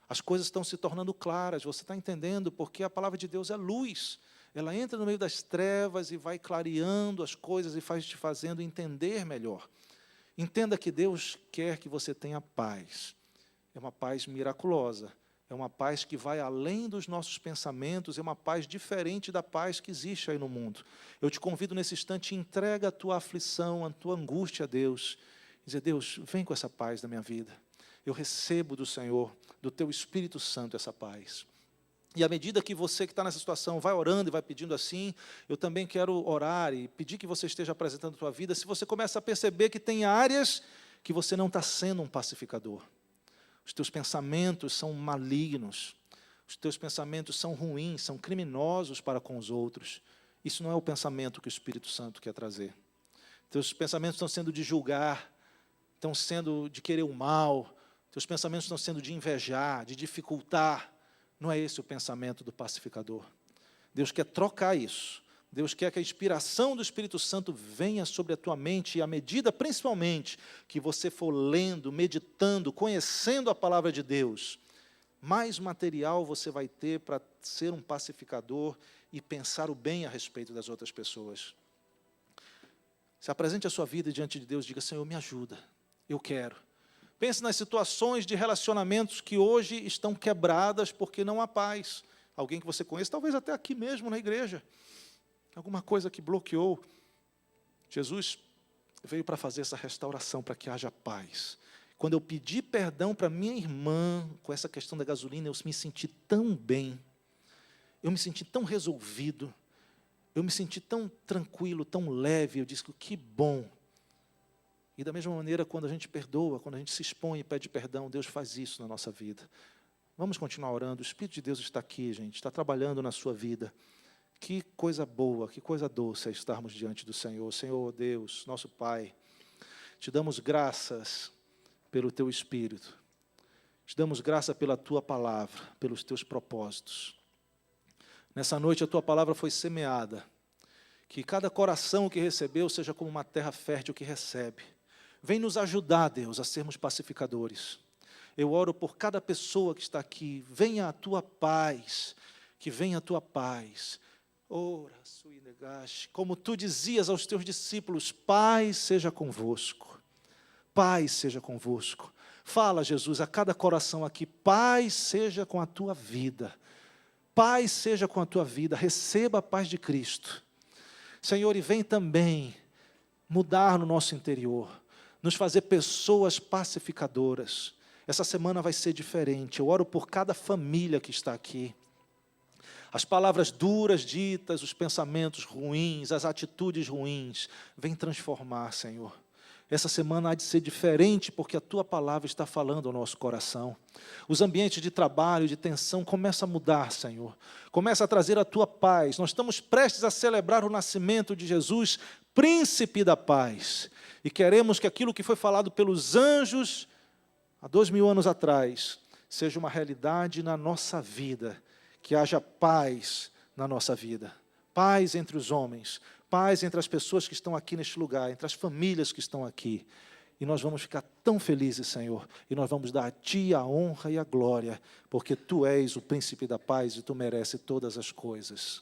Speaker 1: As coisas estão se tornando claras, você está entendendo, porque a palavra de Deus é luz. Ela entra no meio das trevas e vai clareando as coisas e faz te fazendo entender melhor. Entenda que Deus quer que você tenha paz. É uma paz miraculosa. É uma paz que vai além dos nossos pensamentos. É uma paz diferente da paz que existe aí no mundo. Eu te convido nesse instante, entrega a tua aflição, a tua angústia a Deus. Dizer, Deus, vem com essa paz na minha vida. Eu recebo do Senhor, do teu Espírito Santo, essa paz. E à medida que você que está nessa situação vai orando e vai pedindo assim, eu também quero orar e pedir que você esteja apresentando a tua vida. Se você começa a perceber que tem áreas que você não está sendo um pacificador. Os teus pensamentos são malignos. Os teus pensamentos são ruins, são criminosos para com os outros. Isso não é o pensamento que o Espírito Santo quer trazer. Teus pensamentos estão sendo de julgar, estão sendo de querer o mal. Teus pensamentos estão sendo de invejar, de dificultar. Não é esse o pensamento do pacificador. Deus quer trocar isso. Deus quer que a inspiração do Espírito Santo venha sobre a tua mente, e à medida, principalmente, que você for lendo, meditando, conhecendo a palavra de Deus, mais material você vai ter para ser um pacificador e pensar o bem a respeito das outras pessoas. Se apresente a sua vida diante de Deus e diga, Senhor, me ajuda, eu quero. Pense nas situações de relacionamentos que hoje estão quebradas porque não há paz. Alguém que você conhece, talvez até aqui mesmo na igreja. Alguma coisa que bloqueou. Jesus veio para fazer essa restauração, para que haja paz. Quando eu pedi perdão para minha irmã, com essa questão da gasolina, eu me senti tão bem. Eu me senti tão resolvido. Eu me senti tão tranquilo, tão leve. Eu disse, que bom. E da mesma maneira, quando a gente perdoa, quando a gente se expõe e pede perdão, Deus faz isso na nossa vida. Vamos continuar orando. O Espírito de Deus está aqui, gente, está trabalhando na sua vida. Que coisa boa, que coisa doce é estarmos diante do Senhor. Senhor Deus, nosso Pai, te damos graças pelo Teu Espírito. Te damos graça pela Tua palavra, pelos Teus propósitos. Nessa noite a Tua palavra foi semeada. Que cada coração que recebeu seja como uma terra fértil que recebe. Vem nos ajudar, Deus, a sermos pacificadores. Eu oro por cada pessoa que está aqui. Venha a Tua paz, que venha a Tua paz. Ora, como Tu dizias aos Teus discípulos, paz seja convosco. Paz seja convosco. Fala, Jesus, a cada coração aqui, paz seja com a Tua vida. Paz seja com a Tua vida. Receba a paz de Cristo. Senhor, e vem também mudar no nosso interior, nos fazer pessoas pacificadoras. Essa semana vai ser diferente. Eu oro por cada família que está aqui. As palavras duras ditas, os pensamentos ruins, as atitudes ruins, vem transformar, Senhor. Essa semana há de ser diferente, porque a Tua palavra está falando ao nosso coração. Os ambientes de trabalho, de tensão, começam a mudar, Senhor. Começa a trazer a Tua paz. Nós estamos prestes a celebrar o nascimento de Jesus, príncipe da paz. E queremos que aquilo que foi falado pelos anjos há 2000 anos atrás seja uma realidade na nossa vida. Que haja paz na nossa vida. Paz entre os homens. Paz entre as pessoas que estão aqui neste lugar, entre as famílias que estão aqui. E nós vamos ficar tão felizes, Senhor, e nós vamos dar a Ti a honra e a glória, porque Tu és o príncipe da paz e Tu mereces todas as coisas.